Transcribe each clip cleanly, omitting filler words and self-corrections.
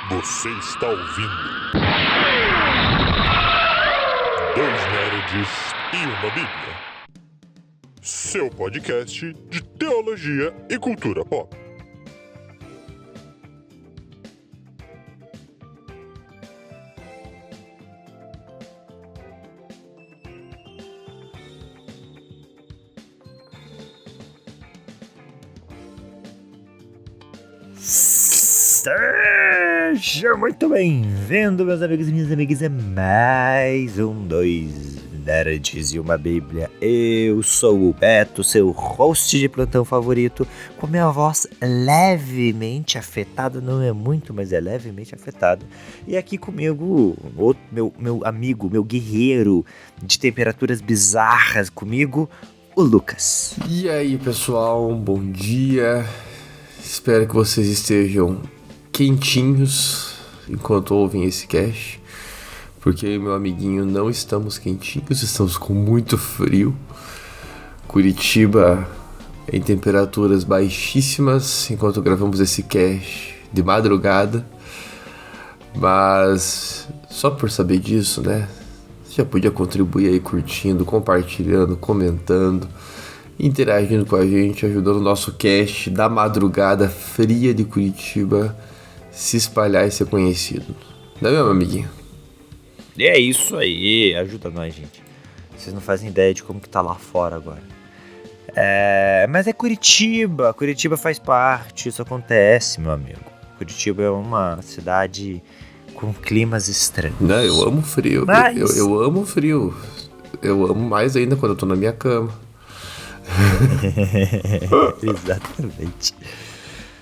Você está ouvindo Dois Nerds e uma Bíblia, seu podcast de teologia e cultura pop. Seja muito bem-vindo, meus amigos e minhas amigas, a mais um Dois Nerds e uma Bíblia. Eu sou o Beto, seu host de plantão favorito, com minha voz levemente afetada, não é muito, mas é levemente afetada. E aqui comigo, meu amigo, meu guerreiro de temperaturas bizarras comigo, o Lucas. E aí, pessoal, bom dia. Espero que vocês estejam quentinhos enquanto ouvem esse cast, porque eu e meu amiguinho não estamos quentinhos, estamos com muito frio. Curitiba em temperaturas baixíssimas enquanto gravamos esse cast de madrugada, mas só por saber disso, né? Você já podia contribuir aí curtindo, compartilhando, comentando, interagindo com a gente, ajudando o nosso cast da madrugada fria de Curitiba se espalhar e ser conhecido. Não é mesmo, amiguinho? E é isso aí, ajuda nós, gente. Vocês não fazem ideia de como que tá lá fora agora. Mas é Curitiba, Curitiba faz parte, isso acontece, meu amigo. Curitiba é uma cidade com climas estranhos. Não, eu amo frio, Mas... eu amo frio. Eu amo mais ainda quando eu tô na minha cama. Exatamente.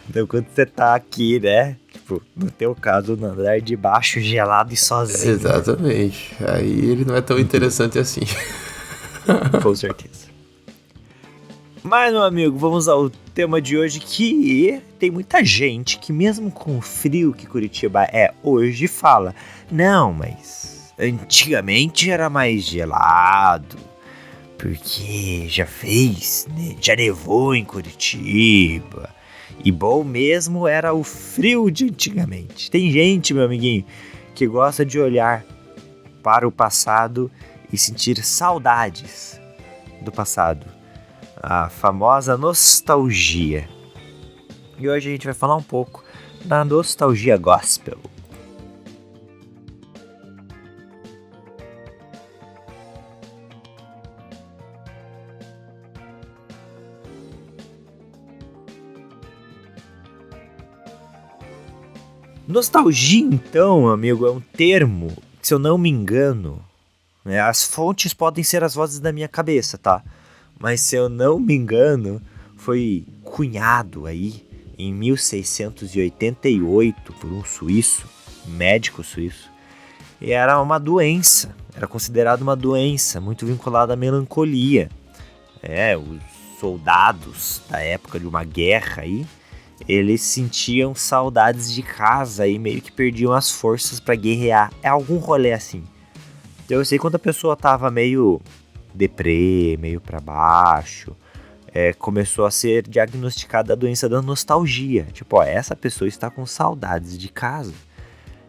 Então quando você tá aqui, né? Tipo, no teu caso, no andar de baixo, gelado e sozinho. Exatamente. Aí ele não é tão interessante assim. Com certeza. Mas, meu amigo, vamos ao tema de hoje, que tem muita gente que mesmo com o frio que Curitiba é hoje, fala: não, mas antigamente era mais gelado, porque já fez, né? Já nevou em Curitiba. E bom mesmo era o frio de antigamente. Tem gente, meu amiguinho, que gosta de olhar para o passado e sentir saudades do passado. A famosa nostalgia. E hoje a gente vai falar um pouco da nostalgia gospel. Nostalgia, então, amigo, é um termo que, se eu não me engano, né, as fontes podem ser as vozes da minha cabeça, tá? Mas, se eu não me engano, foi cunhado aí em 1688 por um suíço, médico suíço, e era uma doença, era considerado uma doença muito vinculada à melancolia. Os soldados da época de uma guerra aí, eles sentiam saudades de casa e meio que perdiam as forças pra guerrear. É algum rolê assim. Eu sei quando a pessoa tava meio deprê, meio pra baixo, começou a ser diagnosticada a doença da nostalgia. Tipo, essa pessoa está com saudades de casa.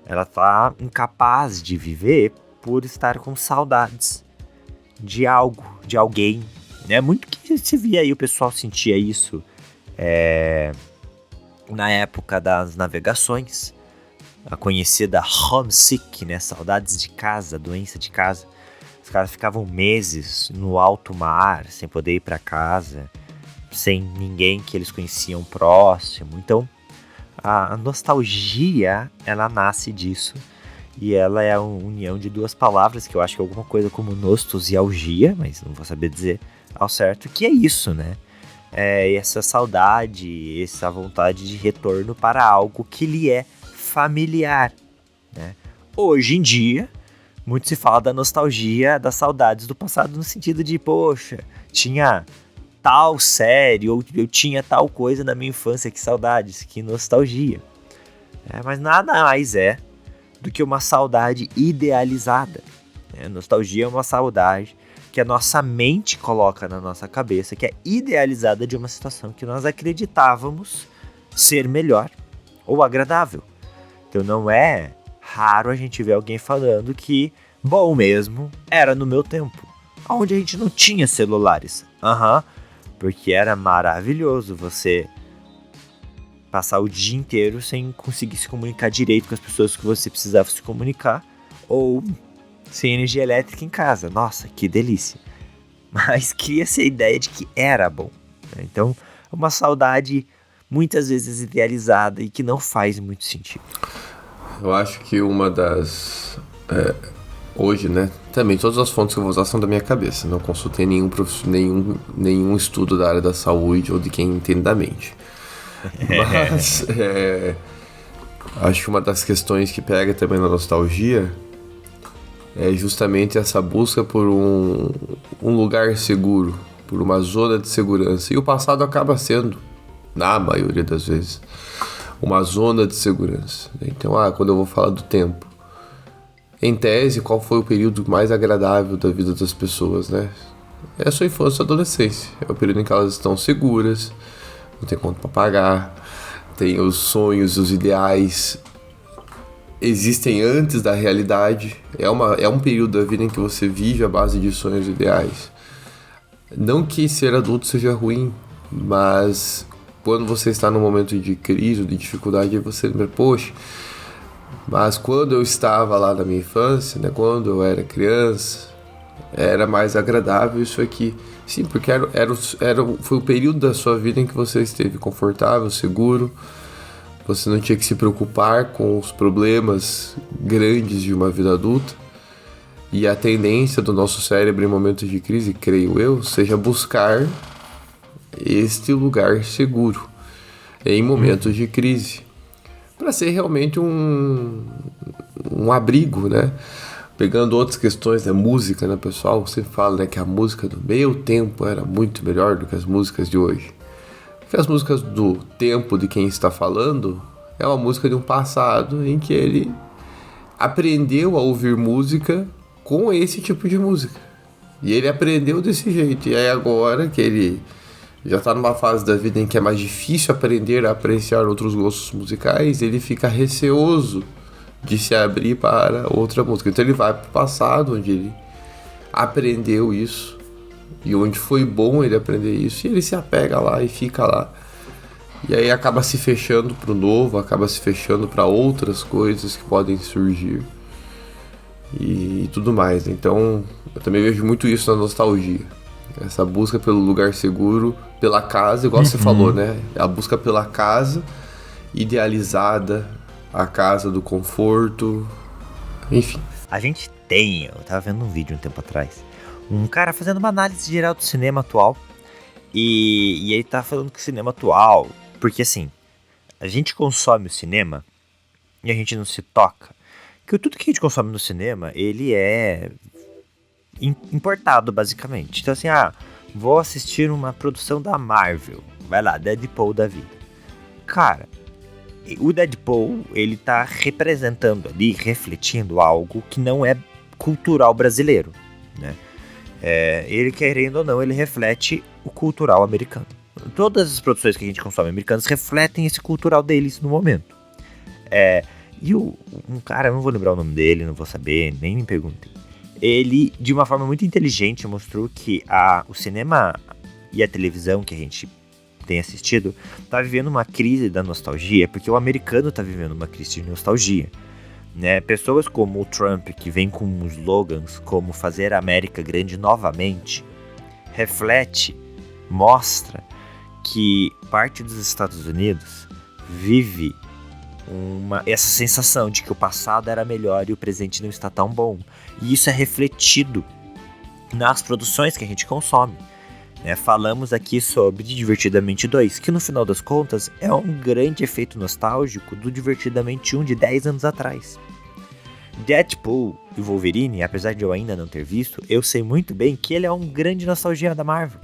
Ela tá incapaz de viver por estar com saudades de algo, de alguém. É muito que se via aí, o pessoal sentia isso. Na época das navegações, a conhecida homesick, né? Saudades de casa, doença de casa. Os caras ficavam meses no alto mar, sem poder ir para casa, sem ninguém que eles conheciam próximo. Então, a nostalgia, ela nasce disso. E ela é a união de duas palavras, que eu acho que é alguma coisa como nostos e algia, mas não vou saber dizer ao certo, que é isso, né? Essa saudade, essa vontade de retorno para algo que lhe é familiar, né? Hoje em dia, muito se fala da nostalgia, das saudades do passado, no sentido de, poxa, tinha tal série, ou eu tinha tal coisa na minha infância, que saudades, que nostalgia. Mas nada mais é do que uma saudade idealizada. Nostalgia é uma saudade que a nossa mente coloca na nossa cabeça, que é idealizada de uma situação que nós acreditávamos ser melhor ou agradável. Então não é raro a gente ver alguém falando que bom mesmo era no meu tempo, onde a gente não tinha celulares. Porque era maravilhoso você passar o dia inteiro sem conseguir se comunicar direito com as pessoas que você precisava se comunicar, ou sem energia elétrica em casa. Nossa, que delícia. Mas cria-se a ideia de que era bom, né? Então, é uma saudade muitas vezes idealizada e que não faz muito sentido. Eu acho que uma das... hoje, né? Também todas as fontes que eu vou usar são da minha cabeça. Não consultei nenhum estudo da área da saúde ou de quem entende da mente. Mas acho que uma das questões que pega também na nostalgia é justamente essa busca por um lugar seguro, por uma zona de segurança. E o passado acaba sendo, na maioria das vezes, uma zona de segurança. Então, quando eu vou falar do tempo, em tese, qual foi o período mais agradável da vida das pessoas, né? É a sua infância e adolescência. É o período em que elas estão seguras, não tem conta para pagar, tem os sonhos, os ideais existem antes da realidade. É um período da vida em que você vive à base de sonhos e ideais. Não que ser adulto seja ruim, mas quando você está num momento de crise, de dificuldade, você lembra, poxa, mas quando eu estava lá na minha infância, né, quando eu era criança, era mais agradável isso aqui. Sim, porque foi o período da sua vida em que você esteve confortável, seguro. Você não tinha que se preocupar com os problemas grandes de uma vida adulta. E a tendência do nosso cérebro em momentos de crise, creio eu, seja buscar este lugar seguro em momentos de crise, para ser realmente um abrigo, né? Pegando outras questões da música, né, pessoal? Você fala, né, que a música do meu tempo era muito melhor do que as músicas de hoje. Porque as músicas do tempo de quem está falando é uma música de um passado em que ele aprendeu a ouvir música com esse tipo de música. E ele aprendeu desse jeito. E aí agora que ele já está numa fase da vida em que é mais difícil aprender a apreciar outros gostos musicais, ele fica receoso de se abrir para outra música. Então ele vai para o passado, onde ele aprendeu isso, e onde foi bom ele aprender isso, e ele se apega lá e fica lá. E aí acaba se fechando para o novo, acaba se fechando para outras coisas que podem surgir e tudo mais. Então eu também vejo muito isso na nostalgia. Essa busca pelo lugar seguro, pela casa, igual você falou, né? A busca pela casa idealizada, a casa do conforto, enfim. A gente eu tava vendo um vídeo um tempo atrás, um cara fazendo uma análise geral do cinema atual, e ele tá falando que o cinema atual, porque assim, a gente consome o cinema e a gente não se toca, que tudo que a gente consome no cinema, ele é importado basicamente. Então assim, vou assistir uma produção da Marvel, vai lá, Deadpool da vida. Cara, o Deadpool, ele tá representando ali, refletindo algo que não é cultural brasileiro, né? Ele, querendo ou não, ele reflete o cultural americano. Todas as produções que a gente consome americanas refletem esse cultural deles no momento. E um cara, eu não vou lembrar o nome dele, não vou saber, nem me perguntem. Ele, de uma forma muito inteligente, mostrou que o cinema e a televisão que a gente tem assistido tá vivendo uma crise da nostalgia, porque o americano tá vivendo uma crise de nostalgia, né? Pessoas como o Trump, que vem com slogans como fazer a América grande novamente, mostra que parte dos Estados Unidos vive essa sensação de que o passado era melhor e o presente não está tão bom. E isso é refletido nas produções que a gente consome, né? Falamos aqui sobre Divertidamente 2, que no final das contas é um grande efeito nostálgico do Divertidamente 1 de 10 anos atrás. Deadpool e Wolverine, apesar de eu ainda não ter visto, eu sei muito bem que ele é um grande nostalgia da Marvel,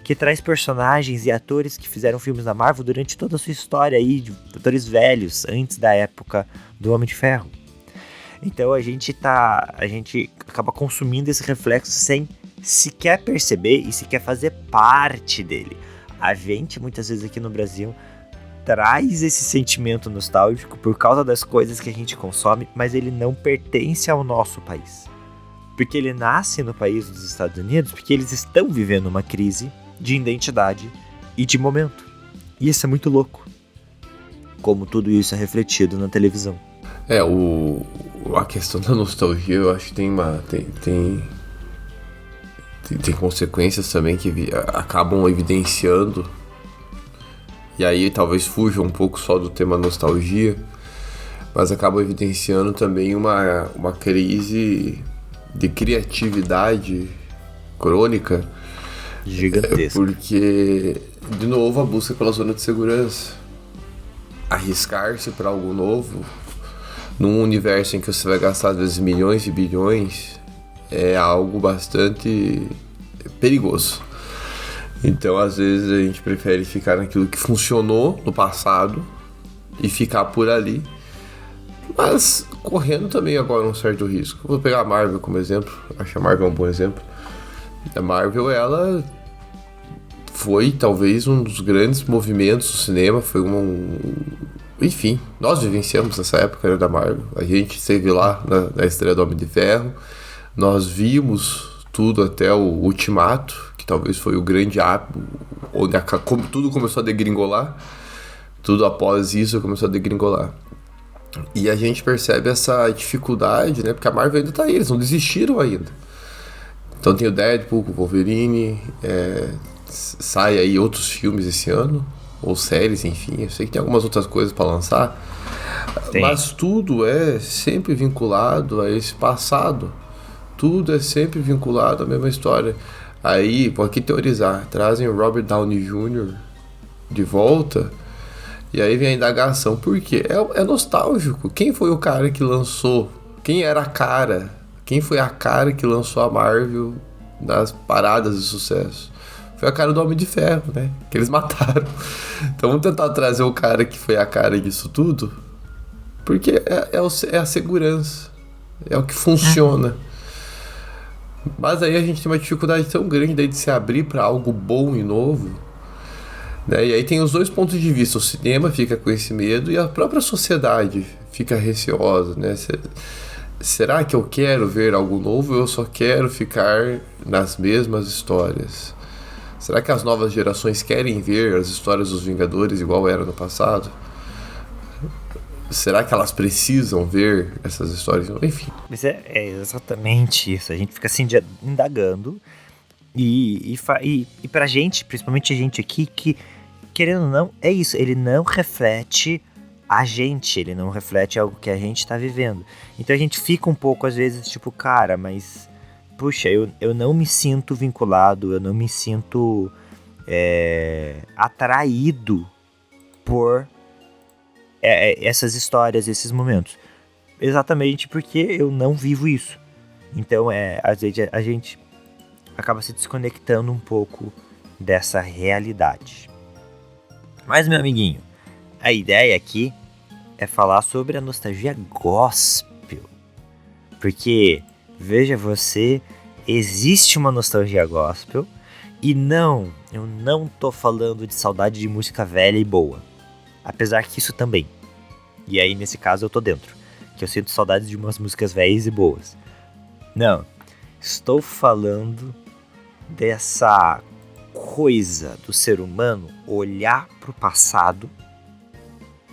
que traz personagens e atores que fizeram filmes da Marvel durante toda a sua história aí, de atores velhos, antes da época do Homem de Ferro. Então a gente acaba consumindo esse reflexo sem sequer perceber e sequer fazer parte dele. A gente, muitas vezes aqui no Brasil, traz esse sentimento nostálgico por causa das coisas que a gente consome, mas ele não pertence ao nosso país. Porque ele nasce no país dos Estados Unidos, porque eles estão vivendo uma crise de identidade e de momento. E isso é muito louco. Como tudo isso é refletido na televisão. A questão da nostalgia, eu acho que tem consequências também que acabam evidenciando. E aí talvez fuja um pouco só do tema nostalgia, mas acabam evidenciando também uma crise de criatividade crônica. Gigantesca. Porque, de novo, a busca pela zona de segurança. Arriscar-se para algo novo, num universo em que você vai gastar às vezes milhões e bilhões, é algo bastante perigoso. Então, às vezes, a gente prefere ficar naquilo que funcionou no passado e ficar por ali, mas correndo também agora um certo risco. Vou pegar a Marvel como exemplo, acho que a Marvel é um bom exemplo. A Marvel, ela foi talvez um dos grandes movimentos do cinema, foi enfim, nós vivenciamos essa época, né, da Marvel. A gente esteve lá na estreia do Homem de Ferro, nós vimos tudo até o Ultimato, que talvez foi o grande ápice, onde tudo começou a degringolar, tudo após isso começou a degringolar. E a gente percebe essa dificuldade, né, porque a Marvel ainda tá aí, eles não desistiram ainda. Então tem o Deadpool, o Wolverine, sai aí outros filmes esse ano, ou séries, enfim, eu sei que tem algumas outras coisas para lançar, mas tudo é sempre vinculado a esse passado, tudo é sempre vinculado à mesma história. Aí, vou aqui teorizar, trazem o Robert Downey Jr. de volta, e aí vem a indagação, por quê? É nostálgico. Quem foi o cara que lançou? Quem era a cara? Quem foi a cara que lançou a Marvel nas paradas de sucesso? Foi a cara do Homem de Ferro, né? Que eles mataram. Então vamos tentar trazer o cara que foi a cara disso tudo, porque é a segurança, é o que funciona. Mas aí a gente tem uma dificuldade tão grande daí de se abrir para algo bom e novo, né? E aí tem os dois pontos de vista. O cinema fica com esse medo e a própria sociedade fica receosa, né? Será que eu quero ver algo novo ou eu só quero ficar nas mesmas histórias? Será que as novas gerações querem ver as histórias dos Vingadores igual era no passado? Será que elas precisam ver essas histórias? Enfim. Mas é exatamente isso. A gente fica assim indagando e pra gente, principalmente a gente aqui, que querendo ou não, é isso. Ele não reflete a gente, ele não reflete algo que a gente tá vivendo. Então a gente fica um pouco às vezes tipo, cara, mas puxa, eu não me sinto vinculado, eu não me sinto atraído por essas histórias, esses momentos. Exatamente porque eu não vivo isso. Então, às vezes a gente acaba se desconectando um pouco dessa realidade. Mas, meu amiguinho, a ideia aqui é falar sobre a nostalgia gospel. Porque, veja você, existe uma nostalgia gospel. E não, eu não tô falando de saudade de música velha e boa. Apesar que isso também. E aí, nesse caso, eu tô dentro. Que eu sinto saudades de umas músicas velhas e boas. Não, estou falando dessa coisa do ser humano olhar pro passado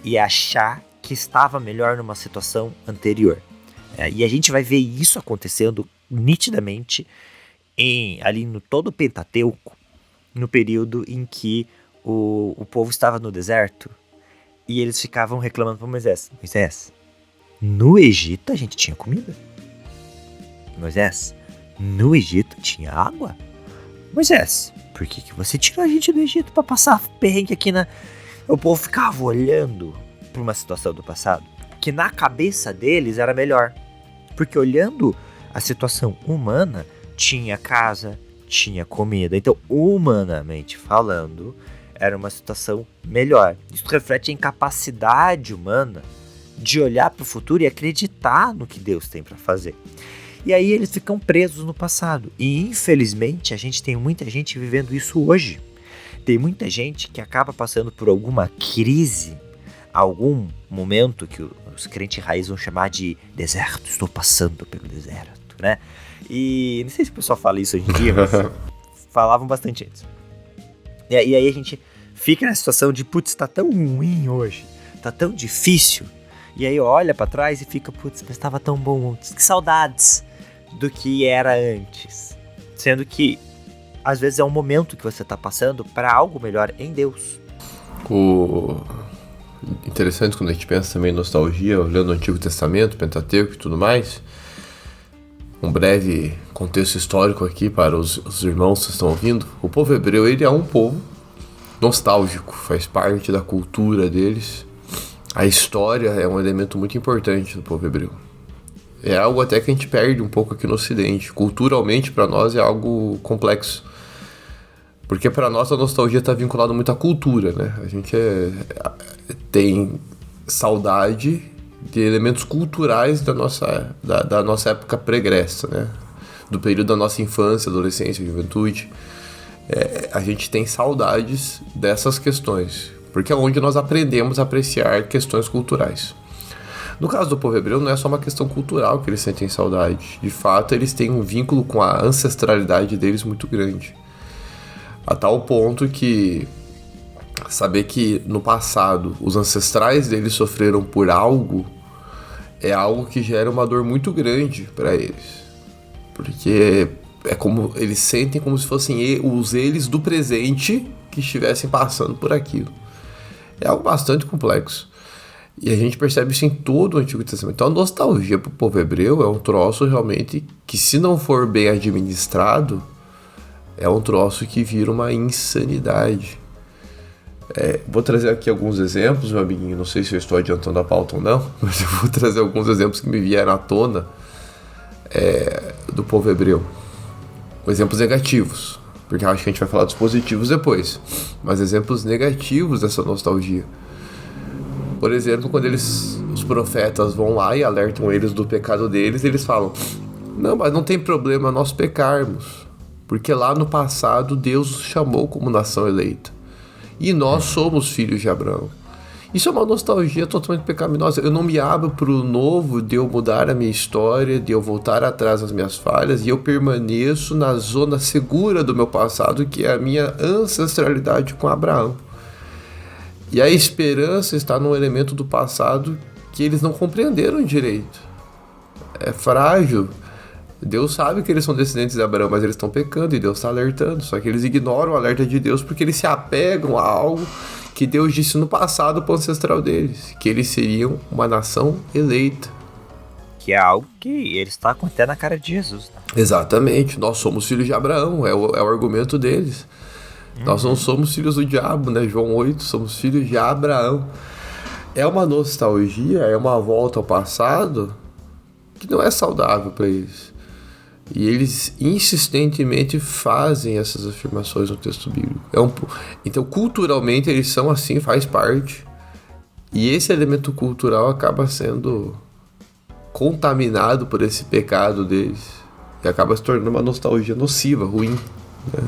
e achar que estava melhor numa situação anterior. E a gente vai ver isso acontecendo nitidamente ali no todo o Pentateuco, no período em que o povo estava no deserto e eles ficavam reclamando para Moisés: Moisés, no Egito a gente tinha comida. Moisés, no Egito tinha água. Moisés, por que você tirou a gente do Egito para passar perrengue aqui na... O povo ficava olhando para uma situação do passado que na cabeça deles era melhor. Porque olhando a situação humana, tinha casa, tinha comida. Então, humanamente falando, era uma situação melhor. Isso reflete a incapacidade humana de olhar para o futuro e acreditar no que Deus tem para fazer. E aí eles ficam presos no passado. E infelizmente a gente tem muita gente vivendo isso hoje. Tem muita gente que acaba passando por alguma crise, algum momento que os crentes raiz vão chamar de deserto. Estou passando pelo deserto, né? E não sei se o pessoal fala isso hoje em dia, mas falavam bastante antes. E aí a gente fica na situação de, putz, tá tão ruim hoje, tá tão difícil. E aí olha pra trás e fica, putz, mas tava tão bom antes. Que saudades do que era antes. Sendo que, às vezes, é um momento que você tá passando pra algo melhor em Deus. Interessante quando a gente pensa também em nostalgia, olhando o Antigo Testamento, Pentateuco e tudo mais. Um breve contexto histórico aqui para os irmãos que estão ouvindo. O povo hebreu, ele é um povo nostálgico, faz parte da cultura deles. A história é um elemento muito importante do povo hebreu. É algo até que a gente perde um pouco aqui no Ocidente. Culturalmente, para nós, é algo complexo. Porque para nós a nostalgia está vinculada muito à cultura, né? A gente tem saudade de elementos culturais da nossa época pregressa, né? Do período da nossa infância, adolescência, juventude. A gente tem saudades dessas questões, porque é onde nós aprendemos a apreciar questões culturais. No caso do povo hebreu, não é só uma questão cultural que eles sentem saudade. De fato, eles têm um vínculo com a ancestralidade deles muito grande. A tal ponto que saber que no passado os ancestrais deles sofreram por algo é algo que gera uma dor muito grande para eles. Porque é como eles sentem como se fossem os eles do presente que estivessem passando por aquilo. É algo bastante complexo. E a gente percebe isso em todo o Antigo Testamento. Então a nostalgia para o povo hebreu é um troço realmente que, se não for bem administrado, é um troço que vira uma insanidade. Vou trazer aqui alguns exemplos, meu amiguinho. Não sei se eu estou adiantando a pauta ou não, mas eu vou trazer alguns exemplos que me vieram à tona do povo hebreu. Exemplos negativos, porque eu acho que a gente vai falar dos positivos depois. Mas exemplos negativos dessa nostalgia. Por exemplo, quando os profetas vão lá e alertam eles do pecado deles, eles falam: não, mas não tem problema nós pecarmos, porque lá no passado Deus os chamou como nação eleita. E nós somos filhos de Abraão. Isso é uma nostalgia totalmente pecaminosa. Eu não me abro para o novo de eu mudar a minha história, de eu voltar atrás nas minhas falhas, e eu permaneço na zona segura do meu passado, que é a minha ancestralidade com Abraão. E a esperança está num elemento do passado que eles não compreenderam direito. É frágil. Deus sabe que eles são descendentes de Abraão, mas eles estão pecando e Deus está alertando. Só que eles ignoram o alerta de Deus porque eles se apegam a algo que Deus disse no passado para o ancestral deles, que eles seriam uma nação eleita. Que é algo que eles estão até na cara de Jesus. Né? Exatamente. Nós somos filhos de Abraão, é o argumento deles. Nós não somos filhos do diabo, né? João 8, somos filhos de Abraão. É uma nostalgia, é uma volta ao passado que não é saudável para eles. E eles insistentemente fazem essas afirmações no texto bíblico. Então, culturalmente, eles são assim, faz parte. E esse elemento cultural acaba sendo contaminado por esse pecado deles. E acaba se tornando uma nostalgia nociva, ruim, né?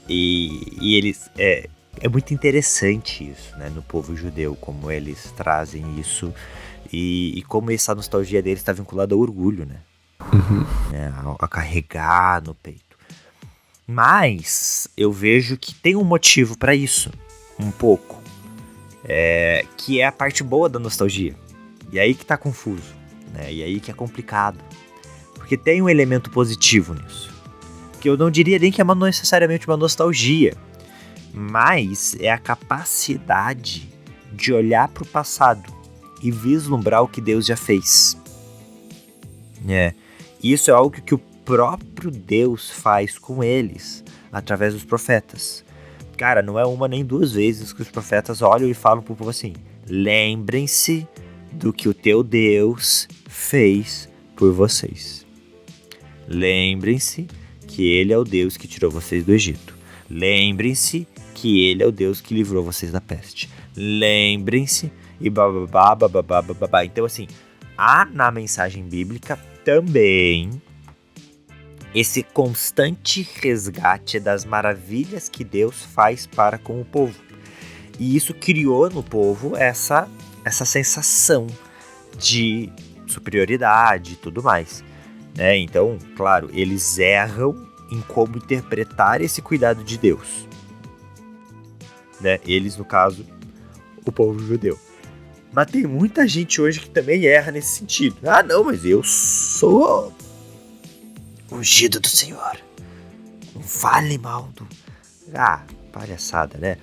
E eles... É muito interessante isso, né? No povo judeu, como eles trazem isso e como essa nostalgia deles está vinculada ao orgulho, né? Uhum. A carregar no peito. Mas eu vejo que tem um motivo para isso, um pouco. Que é a parte boa da nostalgia. E aí que tá confuso, né? E aí que é complicado. Porque tem um elemento positivo nisso. Que eu não diria nem que é necessariamente uma nostalgia, mas é a capacidade de olhar para o passado e vislumbrar o que Deus já fez. Isso é algo que o próprio Deus faz com eles, através dos profetas. Cara, não é uma nem duas vezes que os profetas olham e falam para o povo assim: lembrem-se do que o teu Deus fez por vocês. Lembrem-se que Ele é o Deus que tirou vocês do Egito. Lembrem-se que Ele é o Deus que livrou vocês da peste. lembrem-se e bababá, bababá, bababá. Então, assim, há na mensagem bíblica também esse constante resgate das maravilhas que Deus faz para com o povo. E isso criou no povo essa sensação de superioridade e tudo mais, né? Então, claro, eles erram em como interpretar esse cuidado de Deus, né? Eles, no caso, o povo judeu. Mas tem muita gente hoje que também erra nesse sentido. Ah, não, mas eu sou ungido do Senhor. Não fale mal do... Ah, palhaçada, né?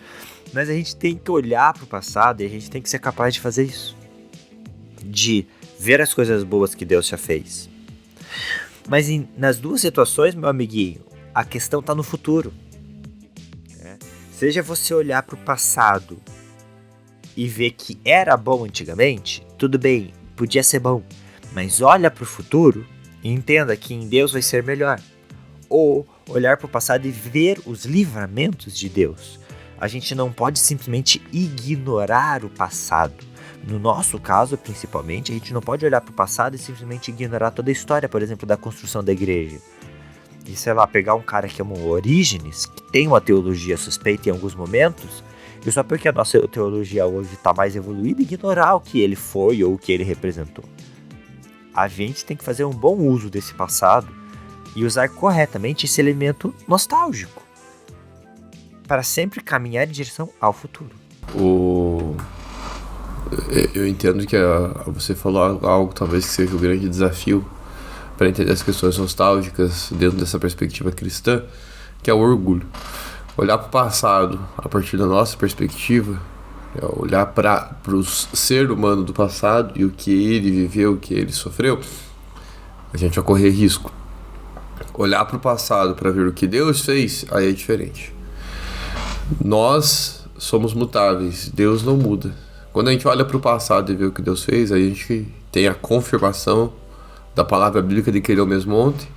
Mas a gente tem que olhar para o passado e a gente tem que ser capaz de fazer isso. De ver as coisas boas que Deus já fez. Mas nas duas situações, meu amiguinho, a questão está no futuro. Né? Seja você olhar para o passado e ver que era bom antigamente, tudo bem, podia ser bom. Mas olha para o futuro e entenda que em Deus vai ser melhor. Ou olhar para o passado e ver os livramentos de Deus. A gente não pode simplesmente ignorar o passado. No nosso caso, principalmente, a gente não pode olhar para o passado e simplesmente ignorar toda a história, por exemplo, da construção da igreja. E, sei lá, pegar um cara que é um Orígenes, que tem uma teologia suspeita em alguns momentos, e só porque a nossa teologia hoje está mais evoluída, ignorar o que ele foi ou o que ele representou. A gente tem que fazer um bom uso desse passado e usar corretamente esse elemento nostálgico para sempre caminhar em direção ao futuro. Eu entendo que você falou algo talvez que seja o grande desafio para entender as questões nostálgicas dentro dessa perspectiva cristã, que é o orgulho. Olhar para o passado a partir da nossa perspectiva, olhar para o ser humano do passado e o que ele viveu, o que ele sofreu, a gente vai correr risco. Olhar para o passado para ver o que Deus fez, aí é diferente. Nós somos mutáveis, Deus não muda. Quando a gente olha para o passado e vê o que Deus fez, aí a gente tem a confirmação da palavra bíblica de que Ele é o mesmo ontem,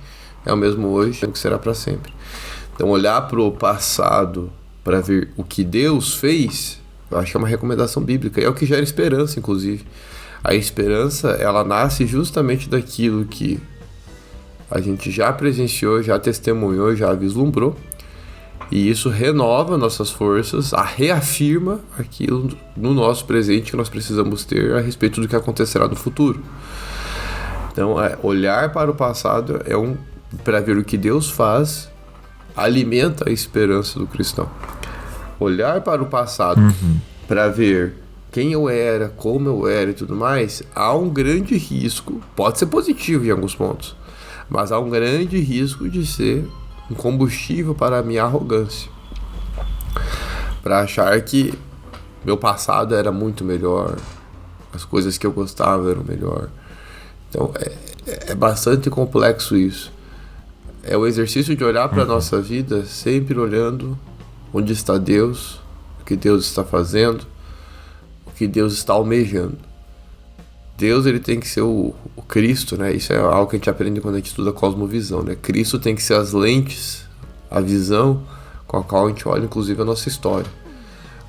é o mesmo hoje, é o que será para sempre. Então, olhar para o passado para ver o que Deus fez, eu acho que é uma recomendação bíblica, e é o que gera esperança, inclusive. A esperança, ela nasce justamente daquilo que a gente já presenciou, já testemunhou, já vislumbrou, e isso renova nossas forças, reafirma aquilo no nosso presente que nós precisamos ter a respeito do que acontecerá no futuro. Então, olhar para o passado para ver o que Deus faz, alimenta a esperança do cristão. Olhar para o passado para ver quem eu era, como eu era e tudo mais, há um grande risco, pode ser positivo em alguns pontos, mas há um grande risco de ser um combustível para a minha arrogância, para achar que meu passado era muito melhor, as coisas que eu gostava eram melhor. Então é bastante complexo isso. É o exercício de olhar para a nossa vida sempre olhando onde está Deus, o que Deus está fazendo, o que Deus está almejando. Deus, ele tem que ser o Cristo, né? Isso é algo que a gente aprende quando a gente estuda cosmovisão, né? Cristo tem que ser as lentes, a visão com a qual a gente olha, inclusive, a nossa história.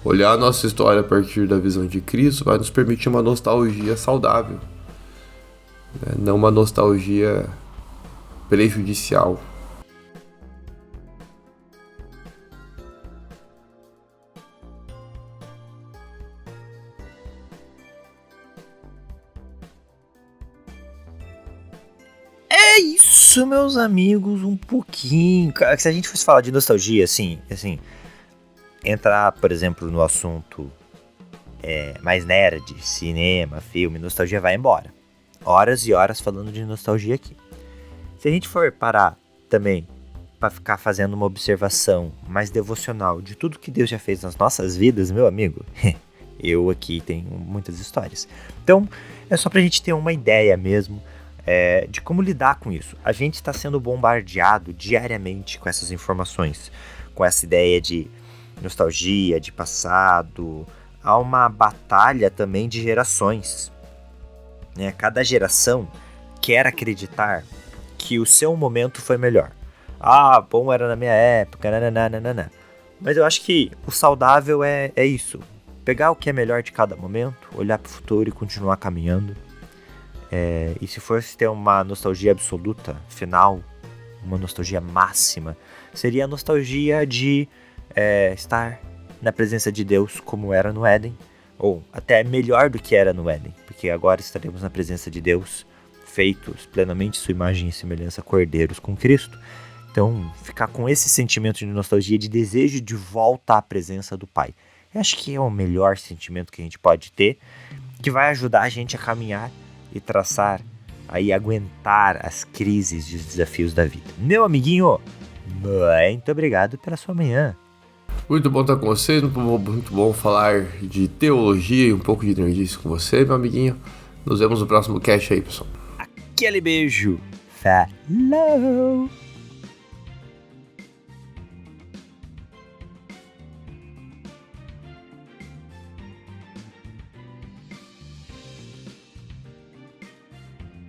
Olhar a nossa história a partir da visão de Cristo vai nos permitir uma nostalgia saudável, né? Não uma nostalgia prejudicial. É isso, meus amigos, um pouquinho. Se a gente fosse falar de nostalgia, assim, entrar, por exemplo, no assunto mais nerd, cinema, filme, nostalgia vai embora. Horas e horas falando de nostalgia aqui. Se a gente for parar também para ficar fazendo uma observação mais devocional de tudo que Deus já fez nas nossas vidas, meu amigo, eu aqui tenho muitas histórias. Então, é só pra gente ter uma ideia mesmo de como lidar com isso. A gente está sendo bombardeado diariamente com essas informações, com essa ideia de nostalgia, de passado. Há uma batalha também de gerações, né? Cada geração quer acreditar que o seu momento foi melhor. Ah, bom era na minha época, nananana. Mas eu acho que o saudável é isso. pegar o que é melhor de cada momento, olhar para o futuro e continuar caminhando. E se fosse ter uma nostalgia absoluta, final, uma nostalgia máxima, seria a nostalgia de estar na presença de Deus como era no Éden, ou até melhor do que era no Éden, porque agora estaremos na presença de Deus, feitos plenamente sua imagem e semelhança, cordeiros com Cristo. Então, ficar com esse sentimento de nostalgia, de desejo de volta à presença do Pai. Eu acho que é o melhor sentimento que a gente pode ter, que vai ajudar a gente a caminhar e traçar, aí aguentar as crises e os desafios da vida. Meu amiguinho, muito obrigado pela sua manhã. Muito bom estar com você, muito bom falar de teologia e um pouco de nerdice com você, meu amiguinho. Nos vemos no próximo cast aí, pessoal. Aquele beijo. Falou!